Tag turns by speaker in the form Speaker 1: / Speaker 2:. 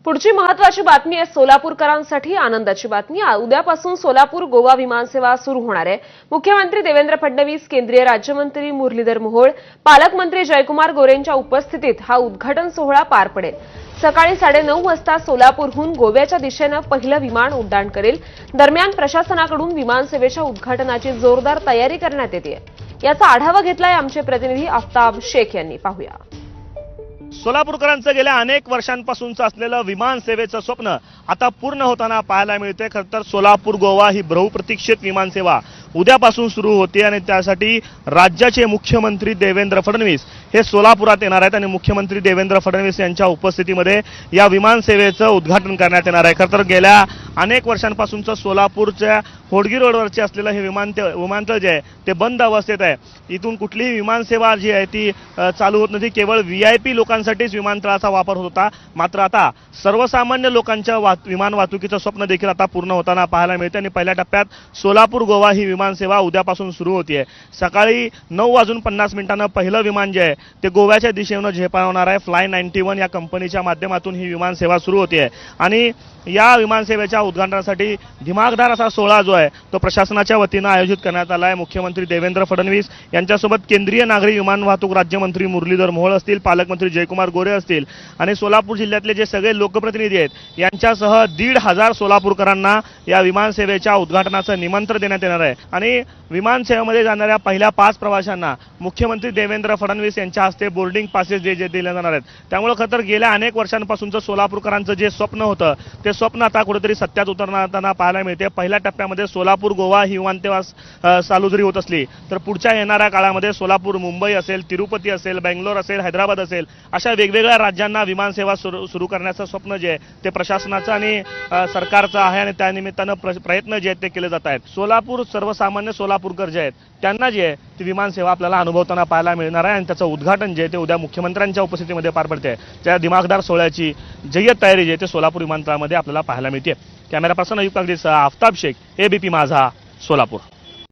Speaker 1: पुढची महत्त्वाची बातमी आहे सोलापूरकरांसाठी आनंदाची बातमी। उद्यापासून सोलापूर गोवा विमानसेवा सुरू होणार आहे। मुख्यमंत्री देवेंद्र फडणवीस, केंद्रीय राज्यमंत्री मुरलीधर मोहोळ, पालकमंत्री जयकुमार गोरेंच्या उपस्थितीत हा उद्घाटन सोहळा पार पडेल। सकाळी 9:30 वाजता सोलापूरहून गोव्याच्या दिशेने पहिलं विमान उड्डाण करेल। दरम्यान प्रशासनाकडून विमानसेवेच्या उद्घाटनाची जोरदार तयारी करण्यात येते। याचा आढावा घेतलाय आमचे प्रतिनिधी आफ्ताब शेख यांनी। पाहूया।
Speaker 2: सोलापूरकरांचं गेल्या अनेक वर्षांपासूनचं असलेलं विमान सेवेचं स्वप्न आता पूर्ण होताना पाहायला मिळते। खरं तर सोलापूर गोवा ही बहुप्रतीक्षित विमानसेवा उद्यापासून सुरू होते आणि त्यासाठी राज्याचे मुख्यमंत्री देवेंद्र फडणवीस हे सोलापुरात येणार आहेत आणि मुख्यमंत्री देवेंद्र फडणवीस यांच्या उपस्थितीमध्ये या विमानसेवेचं उद्घाटन करण्यात येणार आहे। खरं तर गेल्या अनेक वर्षांपासूनचं सोलापूरच्या होडगी रोडवरचे असलेलं हे विमानतळ जे आहे ते बंद अवस्थेत आहे। इथून कुठलीही विमानसेवा जी आहे ती चालू होत नाही। केवळ VIP लोकांसाठीच विमानतळाचा वापर होत होता। मात्र आता सर्वसामान्य लोकांच्या विमान वाहतुकीचं स्वप्न देखील आता पूर्ण होताना पाहायला मिळते आणि पहिल्या टप्प्यात सोलापूर गोवा ही विमानसेवा उद्यापासून सुरू होतीये। सकाळी 9:50 पहिलं विमान जे आहे ते गोव्याच्या दिशेने झेपावणार आहे। फ्लाय 91 या कंपनीच्या माध्यमातून ही विमानसेवा सुरू होतीये आणि या विमानसेवेच्या उद्घाटनासाठी दिमागदार असा सोहळा जो आहे तो प्रशासनाच्या वतीने आयोजित करण्यात आला आहे। मुख्यमंत्री देवेंद्र फडणवीस यांच्यासोबत केंद्रीय नागरी विमान वाहतूक राज्यमंत्री मुरलीधर मोहोळ असतील, पालकमंत्री जयकुमार गोरे असतील आणि सोलापूर जिल्ह्यातले जे सगळे लोकप्रतिनिधी आहेत यांच्यासह 1,500 सोलापूरकरांना या विमानसेवेच्या उद्घाटनाचं निमंत्रण देण्यात येणार आहे आणि विमानसेवेमध्ये जाणाऱ्या पहिल्या 5 प्रवाशांना मुख्यमंत्री देवेंद्र फडणवीस यांच्या हस्ते बोर्डिंग पासेस दिले जाणार आहेत। त्यामुळे खरं तर गेल्या अनेक वर्षांपासूनचं सोलापूरकरांचं जे स्वप्न होतं ते स्वप्न आता कुठेतरी सत्यात उतरताना पाहायला मिळते। पहिल्या टप्प्यामध्ये सोलापूर गोवा ही विमानसेवा चालू जरी होत असली तर पुढच्या येणाऱ्या काळामध्ये सोलापूर, मुंबई असेल, तिरुपती असेल, बेंगलोर असेल, हैदराबाद असेल अशा वेगवेगळ्या राज्यांना विमानसेवा सुरू करण्याचं स्वप्न जे आहे ते प्रशासनाचं आणि सरकारचं आहे आणि त्यानिमित्तानं प्रयत्न जे आहेत ते केले जात आहेत। सोलापूर सर्वसामान्य सोलापूरकर जे आहेत त्यांना जे आहे ती विमानसेवा आपल्याला अनुभवताना पाहायला मिळणार आहे आणि त्याचं उद्घाटन जे आहे ते उद्या मुख्यमंत्र्यांच्या उपस्थितीमध्ये पार पडते। त्या दिमागदार सोहळ्याची जय्यत तयारी जी आहे ते सोलापूर विमानतळामध्ये आपल्याला पाहायला मिळते। कॅमेरा पर्सन अयुब कागदीसह आफ्ताब शेख, ABP माझा, सोलापूर।